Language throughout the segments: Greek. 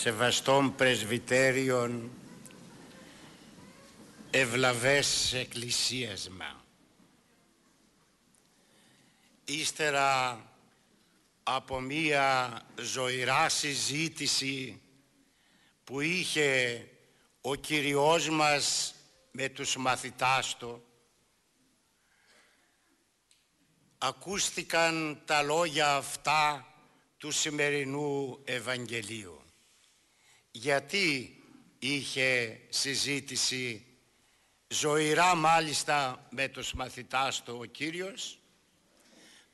σεβαστών πρεσβυτέριων, ευλαβές εκκλησίασμα. Ύστερα από μία ζωηρά συζήτηση που είχε ο Κυριός μας με τους μαθητάς του, ακούστηκαν τα λόγια αυτά του σημερινού Ευαγγελίου. Γιατί είχε συζήτηση ζωηρά μάλιστα με τους μαθητάς του ο Κύριος?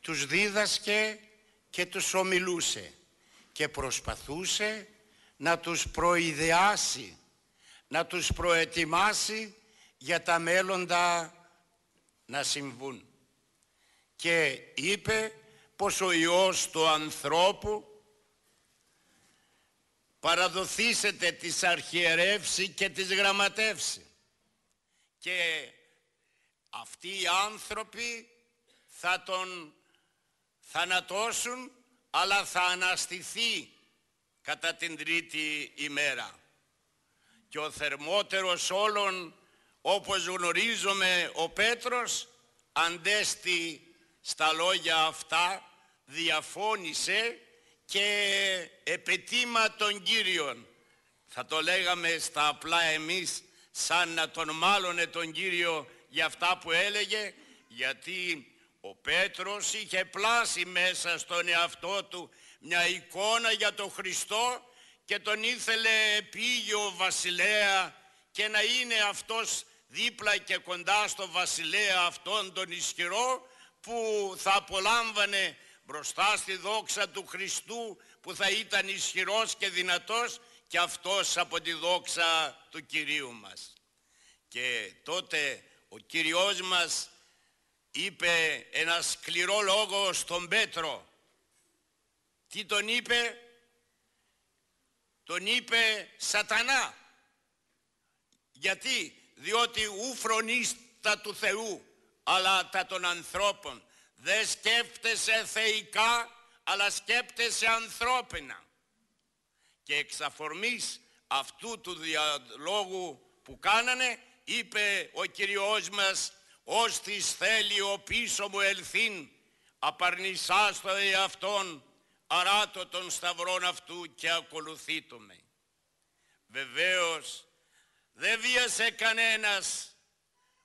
Τους δίδασκε και τους ομιλούσε και προσπαθούσε να τους προειδεάσει, να τους προετοιμάσει για τα μέλλοντα να συμβούν. Και είπε πως ο Υιός του ανθρώπου παραδοθήσεται της αρχιερεύσει και της γραμματεύσει. Και αυτοί οι άνθρωποι θα τον θανατώσουν, αλλά θα αναστηθεί κατά την τρίτη ημέρα. Και ο θερμότερος όλων, όπως γνωρίζουμε, ο Πέτρος, αντέστη στα λόγια αυτά, διαφώνησε και επετίμα τον Κύριον. Θα το λέγαμε στα απλά εμείς, σαν να τον μάλωνε τον Κύριο για αυτά που έλεγε, γιατί ο Πέτρος είχε πλάσει μέσα στον εαυτό του μια εικόνα για τον Χριστό και τον ήθελε επίγειο βασιλέα και να είναι αυτός δίπλα και κοντά στο βασιλέα αυτόν τον ισχυρό, που θα απολάμβανε μπροστά στη δόξα του Χριστού, που θα ήταν ισχυρός και δυνατός, και αυτός από τη δόξα του Κυρίου μας. Και τότε ο Κύριος μας είπε ένα σκληρό λόγο στον Πέτρο. Τι τον είπε? Τον είπε Σατανά. Γιατί? Διότι ου φρονείς τα του Θεού, αλλά τα των ανθρώπων. Δεν σκέφτεσαι θεϊκά, αλλά σκέπτεσαι ανθρώπινα. Και εξ αφορμής αυτού του διαλόγου που κάνανε, είπε ο Κυριός μας, «Ως της θέλει ο πίσω μου ελθύν, απαρνησάς το εαυτόν, αράτω των σταυρών αυτού και ακολουθήτω με». Βεβαίως δεν βίασε κανένας,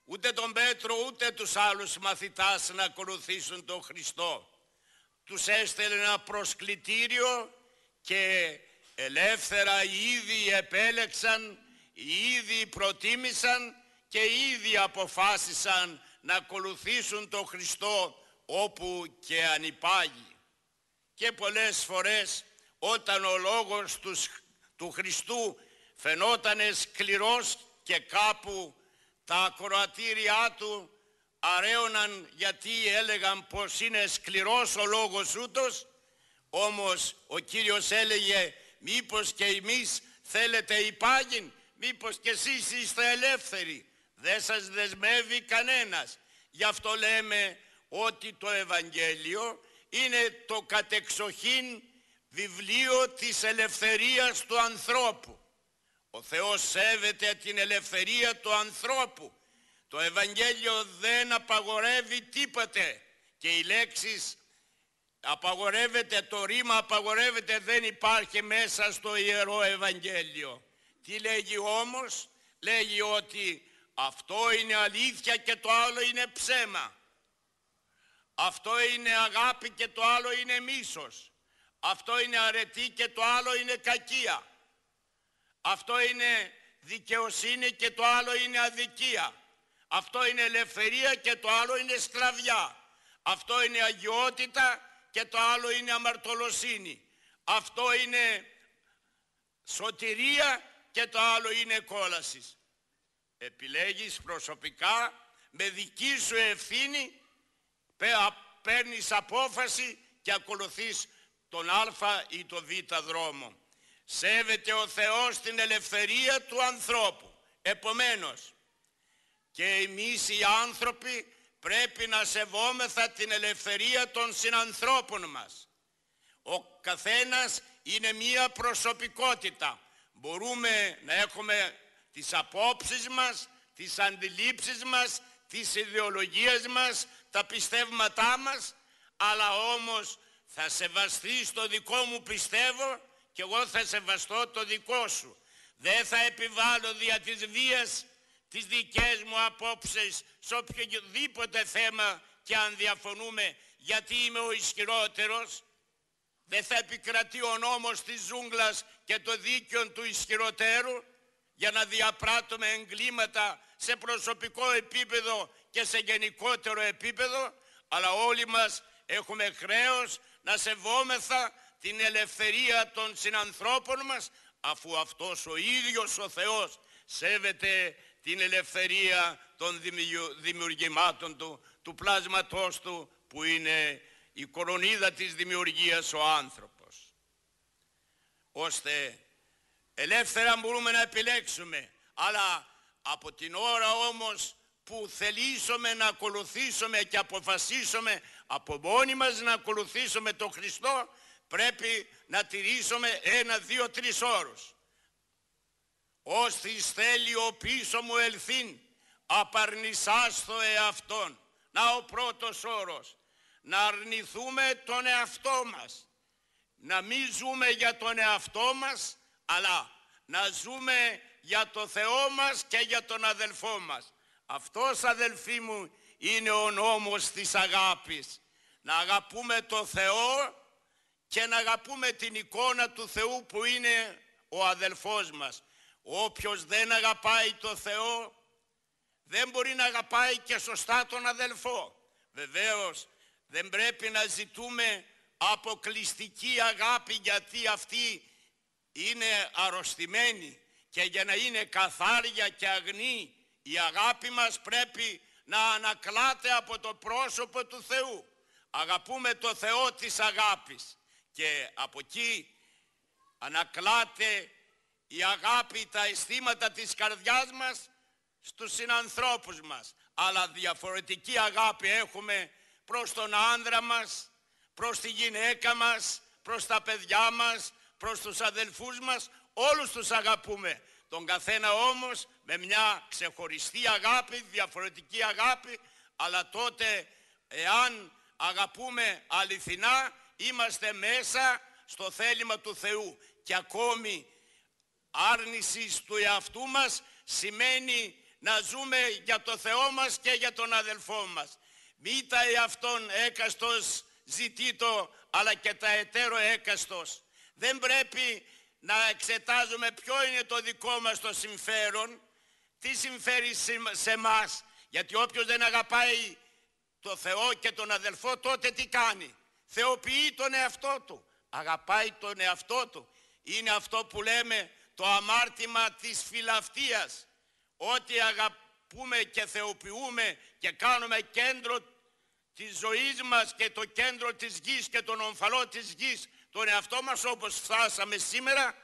ούτε τον Πέτρο ούτε τους άλλους μαθητάς, να ακολουθήσουν τον Χριστό. Τους έστελνε ένα προσκλητήριο και ελεύθερα ήδη επέλεξαν, ήδη προτίμησαν και ήδη αποφάσισαν να ακολουθήσουν τον Χριστό όπου και αν υπάγει. Και πολλές φορές όταν ο λόγος του Χριστού φαινότανε σκληρός και κάπου τα ακροατήριά του αρέωναν, γιατί έλεγαν πως είναι σκληρός ο λόγος ούτως, όμως ο Κύριος έλεγε, μήπως και εμείς θέλετε υπάγειν, μήπως και εσείς είστε ελεύθεροι, δεν σας δεσμεύει κανένας. Γι' αυτό λέμε ότι το Ευαγγέλιο είναι το κατεξοχήν βιβλίο της ελευθερίας του ανθρώπου. Ο Θεός σέβεται την ελευθερία του ανθρώπου. Το Ευαγγέλιο δεν απαγορεύει τίποτε, και οι λέξεις απαγορεύεται, το ρήμα απαγορεύεται, δεν υπάρχει μέσα στο Ιερό Ευαγγέλιο. Τι λέγει όμως? Λέγει ότι αυτό είναι αλήθεια και το άλλο είναι ψέμα. Αυτό είναι αγάπη και το άλλο είναι μίσος. Αυτό είναι αρετή και το άλλο είναι κακία. Αυτό είναι δικαιοσύνη και το άλλο είναι αδικία. Αυτό είναι ελευθερία και το άλλο είναι σκλαβιά. Αυτό είναι αγιότητα και το άλλο είναι αμαρτωλοσύνη. Αυτό είναι σωτηρία και το άλλο είναι κόλαση. Επιλέγεις προσωπικά, με δική σου ευθύνη, παίρνεις απόφαση και ακολουθείς τον Α ή τον Β δρόμο. Σέβεται ο Θεός την ελευθερία του ανθρώπου. Επομένως, και εμείς οι άνθρωποι πρέπει να σεβόμεθα την ελευθερία των συνανθρώπων μας. Ο καθένας είναι μία προσωπικότητα. Μπορούμε να έχουμε τις απόψεις μας, τις αντιλήψεις μας, τις ιδεολογίες μας, τα πιστεύματά μας, αλλά όμως θα σεβαστείς το δικό μου πιστεύω και εγώ θα σεβαστώ το δικό σου. Δεν θα επιβάλλω δια της βίας τις δικές μου απόψεις σε οποιοδήποτε θέμα και αν διαφωνούμε, γιατί είμαι ο ισχυρότερος. Δεν θα επικρατεί ο νόμος της ζούγκλας και το δίκαιο του ισχυροτέρου για να διαπράττουμε εγκλήματα σε προσωπικό επίπεδο και σε γενικότερο επίπεδο, αλλά όλοι μας έχουμε χρέος να σεβόμεθα την ελευθερία των συνανθρώπων μας, αφού αυτός ο ίδιος ο Θεός σέβεται την ελευθερία των δημιουργημάτων του πλάσματός του, που είναι η κορονίδα της δημιουργίας ο άνθρωπος. Ώστε ελεύθερα μπορούμε να επιλέξουμε, αλλά από την ώρα όμως που θελήσουμε να ακολουθήσουμε και αποφασίσουμε από μόνοι μας να ακολουθήσουμε τον Χριστό, πρέπει να τηρήσουμε 1, 2, 3 όρους. «Ώστις θέλει ο πίσω μου ελθύν, απαρνησάς το εαυτόν». Να ο πρώτος όρος. Να αρνηθούμε τον εαυτό μας. Να μην ζούμε για τον εαυτό μας, αλλά να ζούμε για το Θεό μας και για τον αδελφό μας. Αυτός, αδελφοί μου, είναι ο νόμος της αγάπης. Να αγαπούμε το Θεό και να αγαπούμε την εικόνα του Θεού που είναι ο αδελφός μας. Όποιος δεν αγαπάει το Θεό δεν μπορεί να αγαπάει και σωστά τον αδελφό. Βεβαίως δεν πρέπει να ζητούμε αποκλειστική αγάπη, γιατί αυτή είναι αρρωστημένη, και για να είναι καθάρια και αγνή η αγάπη μας πρέπει να ανακλάται από το πρόσωπο του Θεού. Αγαπούμε το Θεό της αγάπης και από εκεί ανακλάται η αγάπη, τα αισθήματα της καρδιάς μας στους συνανθρώπους μας. Αλλά διαφορετική αγάπη έχουμε προς τον άνδρα μας, προς τη γυναίκα μας, προς τα παιδιά μας, προς τους αδελφούς μας. Όλους τους αγαπούμε. Τον καθένα όμως με μια ξεχωριστή αγάπη, διαφορετική αγάπη, αλλά τότε εάν αγαπούμε αληθινά είμαστε μέσα στο θέλημα του Θεού. Και ακόμη άρνηση του εαυτού μας σημαίνει να ζούμε για το Θεό μας και για τον αδελφό μας. Μη τα εαυτόν έκαστος ζητήτω, αλλά και τα εταίρο έκαστος. Δεν πρέπει να εξετάζουμε ποιο είναι το δικό μας το συμφέρον, τι συμφέρει σε μας, γιατί όποιος δεν αγαπάει το Θεό και τον αδελφό, τότε τι κάνει? Θεοποιεί τον εαυτό του, αγαπάει τον εαυτό του. Είναι αυτό που λέμε το αμάρτημα της φιλαυτίας. Ότι αγαπούμε και θεοποιούμε και κάνουμε κέντρο της ζωής μας και το κέντρο της γης και τον ομφαλό της γης τον εαυτό μας, όπως φτάσαμε σήμερα.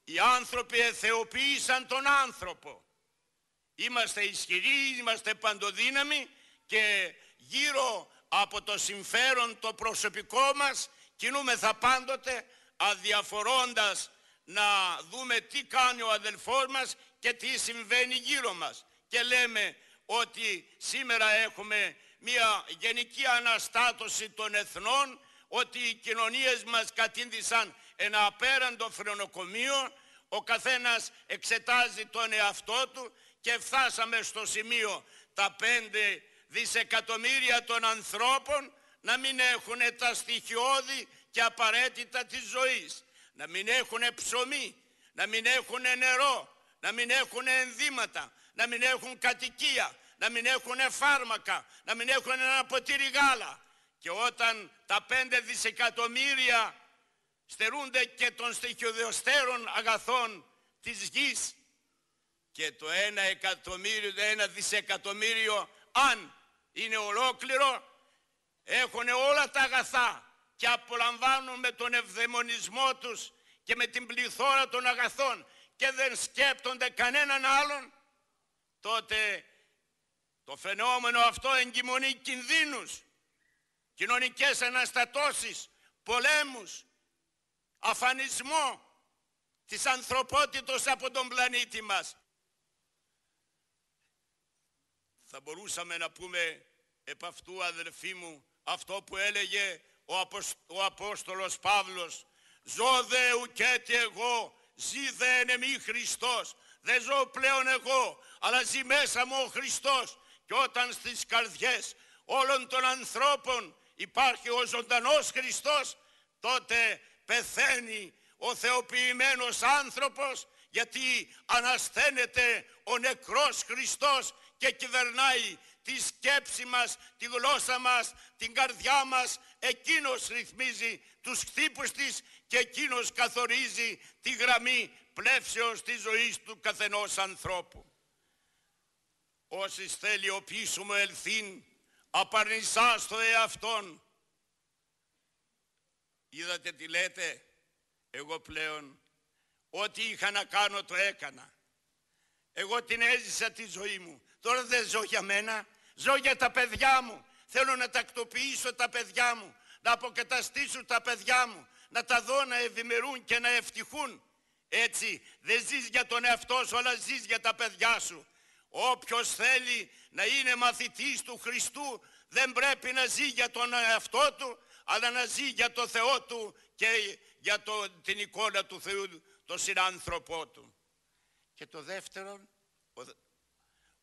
Οι άνθρωποι εθεοποίησαν τον άνθρωπο. Είμαστε ισχυροί, είμαστε παντοδύναμοι και γύρω από το συμφέρον το προσωπικό μας κινούμεθα πάντοτε, αδιαφορώντας να δούμε τι κάνει ο αδελφός μας και τι συμβαίνει γύρω μας. Και λέμε ότι σήμερα έχουμε μια γενική αναστάτωση των εθνών, ότι οι κοινωνίες μας κατήντησαν ένα απέραντο φρενοκομείο, ο καθένας εξετάζει τον εαυτό του και φτάσαμε στο σημείο τα 5 δισεκατομμύρια των ανθρώπων να μην έχουν τα στοιχειώδη και απαραίτητα της ζωής. Να μην έχουν ψωμί, να μην έχουν νερό, να μην έχουν ενδύματα, να μην έχουν κατοικία, να μην έχουν φάρμακα, να μην έχουν ένα ποτήρι γάλα. Και όταν τα 5 δισεκατομμύρια στερούνται και των στοιχειοδιοστέρων αγαθών της γης, και το 1 δισεκατομμύριο αν είναι ολόκληρο, έχουν όλα τα αγαθά και απολαμβάνουν με τον ευδαιμονισμό τους και με την πληθώρα των αγαθών και δεν σκέπτονται κανέναν άλλον, τότε το φαινόμενο αυτό εγκυμονεί κινδύνους, κοινωνικές αναστατώσεις, πολέμους, αφανισμό της ανθρωπότητος από τον πλανήτη μας. Θα μπορούσαμε να πούμε επ' αυτού, αδελφοί μου, αυτό που έλεγε ο Απόστολος Παύλος: «Ζω δε ουκέτι εγώ, ζει δε εν εμεί Χριστός». Δεν ζω πλέον εγώ, αλλά ζει μέσα μου ο Χριστός. Και όταν στις καρδιές όλων των ανθρώπων υπάρχει ο ζωντανός Χριστός, τότε πεθαίνει ο θεοποιημένος άνθρωπος, γιατί ανασθένεται ο νεκρός Χριστός και κυβερνάει τη σκέψη μας, τη γλώσσα μας, την καρδιά μας. Εκείνος ρυθμίζει τους χτύπους της και εκείνος καθορίζει τη γραμμή πλεύσεως της ζωής του καθενός ανθρώπου. Όσοι στελειοποιήσουμε ελθύν, απαρνησάς το εαυτόν. Είδατε τι λέτε? Εγώ πλέον ό,τι είχα να κάνω το έκανα. Εγώ την έζησα τη ζωή μου. Τώρα δεν ζω για μένα, ζω για τα παιδιά μου. Θέλω να τακτοποιήσω τα παιδιά μου, να αποκαταστήσω τα παιδιά μου, να τα δω να ευημερούν και να ευτυχούν. Έτσι δεν ζεις για τον εαυτό σου, αλλά ζεις για τα παιδιά σου. Όποιος θέλει να είναι μαθητής του Χριστού δεν πρέπει να ζει για τον εαυτό του, αλλά να ζει για το Θεό του και για την εικόνα του Θεού, τον συνάνθρωπό του. Και το δεύτερο,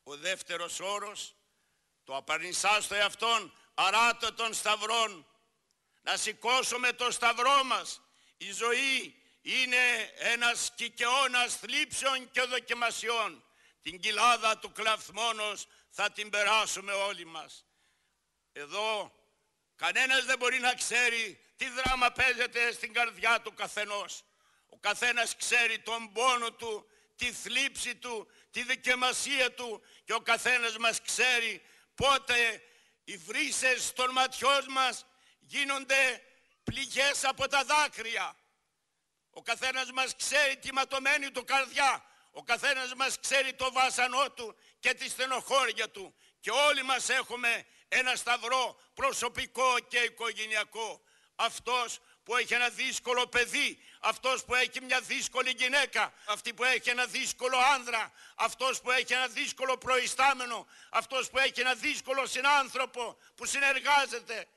ο δεύτερος όρος, το απαρνησάς το εαυτόν, αράτω των σταυρών. Να σηκώσουμε το σταυρό μας. Η ζωή είναι ένας κικαιώνας θλίψεων και δοκιμασιών. Την κοιλάδα του κλαθμόνος θα την περάσουμε όλοι μας. Εδώ κανένας δεν μπορεί να ξέρει τι δράμα παίζεται στην καρδιά του καθενός. Ο καθένας ξέρει τον πόνο του, τη θλίψη του, τη δικαιμασία του, και ο καθένας μας ξέρει πότε οι βρύσες των ματιών μας γίνονται πληγές από τα δάκρυα. Ο καθένας μας ξέρει τη ματωμένη του καρδιά. Ο καθένας μας ξέρει το βάσανό του και τη στενοχώρια του. Και όλοι μας έχουμε ένα σταυρό προσωπικό και οικογενειακό. Αυτός που έχει ένα δύσκολο παιδί, αυτός που έχει μια δύσκολη γυναίκα, αυτή που έχει ένα δύσκολο άνδρα, αυτός που έχει ένα δύσκολο προϊστάμενο, αυτός που έχει ένα δύσκολο συνάνθρωπο που συνεργάζεται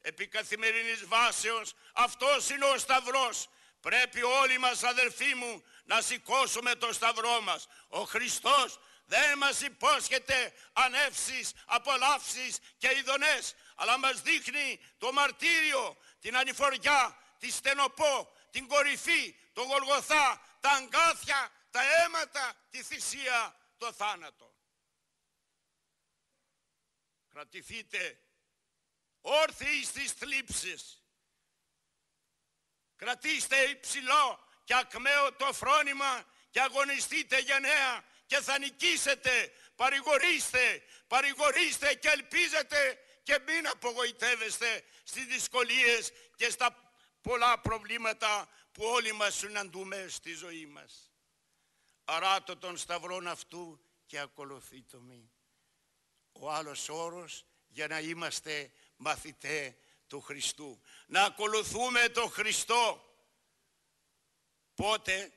επί καθημερινής βάσεως, αυτός είναι ο σταυρός. Πρέπει όλοι μας, αδελφοί μου, να σηκώσουμε το σταυρό μας. Ο Χριστός δεν μας υπόσχεται ανεύσεις, απολαύσεις και ειδονές, αλλά μας δείχνει το μαρτύριο, την ανηφοριά, τη στενοπό, την κορυφή, το Γολγοθά, τα αγκάθια, τα αίματα, τη θυσία, το θάνατο. Κρατηθείτε όρθιοι στις θλίψεις. Κρατήστε υψηλό και ακμαίο το φρόνημα και αγωνιστείτε γενναία και θα νικήσετε. Παρηγορήστε, παρηγορήστε και ελπίζετε και μην απογοητεύεστε στις δυσκολίες και στα πολλά προβλήματα που όλοι μας συναντούμε στη ζωή μας. Αράτω των σταυρών αυτού και ακολουθείτε με. Ο άλλος όρος για να είμαστε μαθητές του Χριστού. Να ακολουθούμε τον Χριστό. Πότε?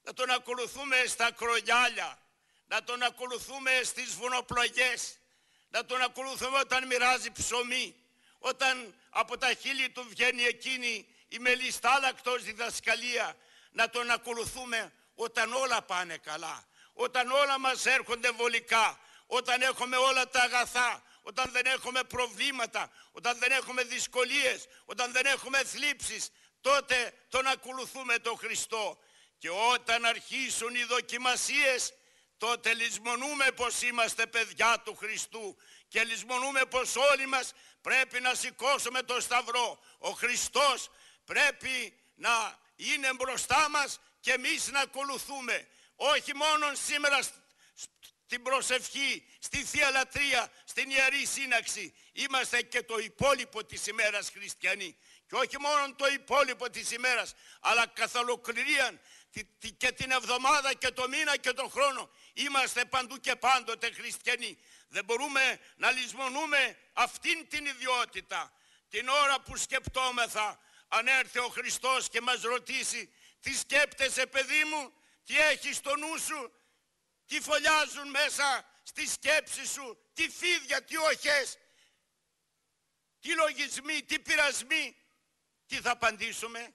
Να τον ακολουθούμε στα κρογιάλια, να τον ακολουθούμε στις βουνοπλογές, να τον ακολουθούμε όταν μοιράζει ψωμί, όταν από τα χείλη του βγαίνει εκείνη η μελιστάλακτος διδασκαλία, να τον ακολουθούμε όταν όλα πάνε καλά, όταν όλα μας έρχονται βολικά, όταν έχουμε όλα τα αγαθά, όταν δεν έχουμε προβλήματα, όταν δεν έχουμε δυσκολίες, όταν δεν έχουμε θλίψεις, τότε τον ακολουθούμε τον Χριστό. Και όταν αρχίσουν οι δοκιμασίες, τότε λησμονούμε πως είμαστε παιδιά του Χριστού και λησμονούμε πως όλοι μας πρέπει να σηκώσουμε το σταυρό. Ο Χριστός πρέπει να είναι μπροστά μας και εμείς να ακολουθούμε. Όχι μόνο σήμερα στην προσευχή, στη Θεία Λατρεία, στην Ιερή Σύναξη. Είμαστε και το υπόλοιπο της ημέρας χριστιανοί. Και όχι μόνο το υπόλοιπο της ημέρας, αλλά καθ' ολοκληρίαν και την εβδομάδα και το μήνα και το χρόνο. Είμαστε παντού και πάντοτε χριστιανοί. Δεν μπορούμε να λησμονούμε αυτήν την ιδιότητα. Την ώρα που σκεπτόμεθα αν έρθει ο Χριστός και μας ρωτήσει τι σκέπτεσαι παιδί μου, τι έχεις στο νου σου, τι φωλιάζουν μέσα στη σκέψη σου, τι φίδια, τι οχές, τι λογισμοί, τι πειρασμοί, τι θα απαντήσουμε?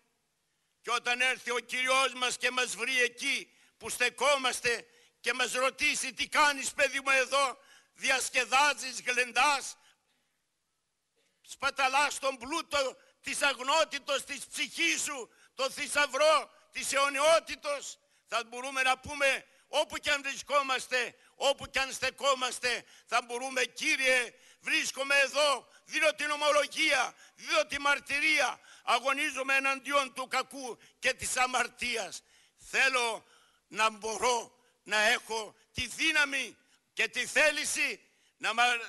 Και όταν έρθει ο Κύριος μας και μας βρει εκεί που στεκόμαστε και μας ρωτήσει τι κάνεις παιδί μου εδώ, διασκεδάζεις, γλεντάς, σπαταλάς τον πλούτο της αγνότητος της ψυχής σου, το θησαυρό της αιωνιότητος, θα μπορούμε να πούμε όπου και αν βρισκόμαστε, όπου και αν στεκόμαστε, θα μπορούμε Κύριε βρίσκομαι εδώ, δίνω την ομολογία, δίνω τη μαρτυρία, αγωνίζομαι εναντίον του κακού και της αμαρτίας. Θέλω να μπορώ να έχω τη δύναμη και τη θέληση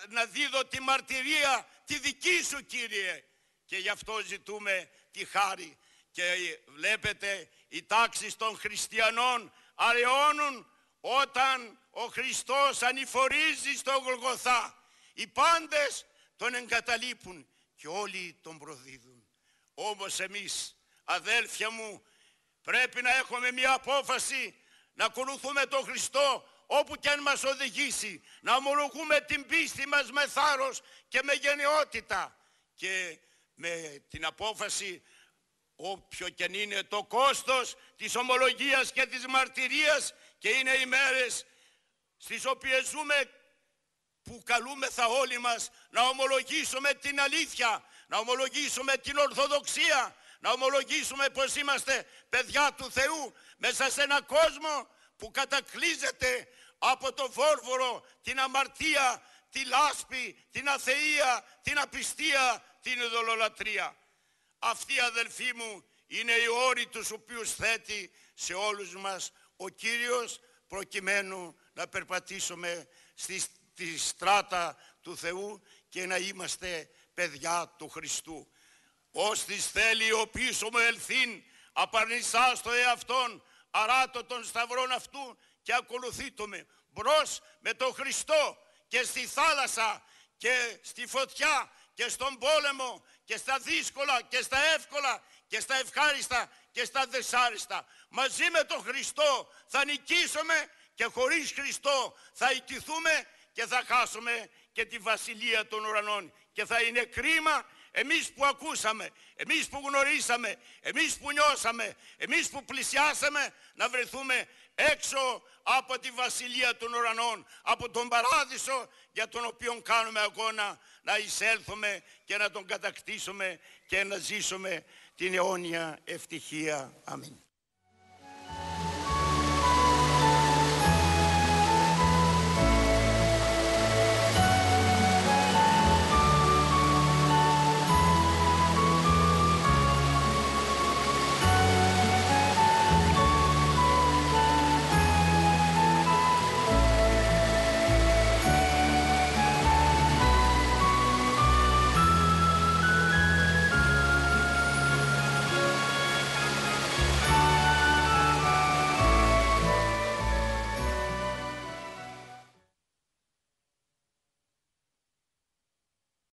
να δίδω τη μαρτυρία τη δική σου Κύριε, και γι' αυτό ζητούμε τη χάρη. Και βλέπετε οι τάξεις των χριστιανών αραιώνουν όταν ο Χριστός ανηφορίζει στο Γολγοθά. Οι πάντες τον εγκαταλείπουν και όλοι τον προδίδουν. Όμως εμείς αδέλφια μου πρέπει να έχουμε μια απόφαση να ακολουθούμε τον Χριστό όπου και αν μας οδηγήσει, να ομολογούμε την πίστη μας με θάρρος και με γενναιότητα και με την απόφαση, όποιο και αν είναι το κόστος της ομολογίας και της μαρτυρίας, και είναι οι μέρες στις οποίες ζούμε που καλούμεθα όλοι μας να ομολογήσουμε την αλήθεια, να ομολογήσουμε την Ορθοδοξία, να ομολογήσουμε πως είμαστε παιδιά του Θεού μέσα σε ένα κόσμο που κατακλείζεται από το βόρβορο, την αμαρτία, τη λάσπη, την αθεία, την απιστία, την ειδωλολατρία. Αυτοί αδελφοί μου είναι οι όροι τους οποίους θέτει σε όλους μας ο Κύριος, προκειμένου να περπατήσουμε στη στράτα του Θεού και να είμαστε παιδιά του Χριστού. Όστις θέλει ο πίσω μου ελθύν, απαρνησά στο εαυτόν, αράτω των σταυρών αυτού και ακολουθήτω με. Μπρος με τον Χριστό και στη θάλασσα και στη φωτιά και στον πόλεμο και στα δύσκολα και στα εύκολα και στα ευχάριστα και στα δυσάριστα. Μαζί με τον Χριστό θα νικήσουμε και χωρίς Χριστό θα ιτηθούμε και θα χάσουμε και τη βασιλεία των ουρανών. Και θα είναι κρίμα εμείς που ακούσαμε, εμείς που γνωρίσαμε, εμείς που νιώσαμε, εμείς που πλησιάσαμε να βρεθούμε έξω από τη βασιλεία των ουρανών, από τον παράδεισο για τον οποίο κάνουμε αγώνα να εισέλθουμε και να τον κατακτήσουμε και να ζήσουμε την αιώνια ευτυχία. Αμήν.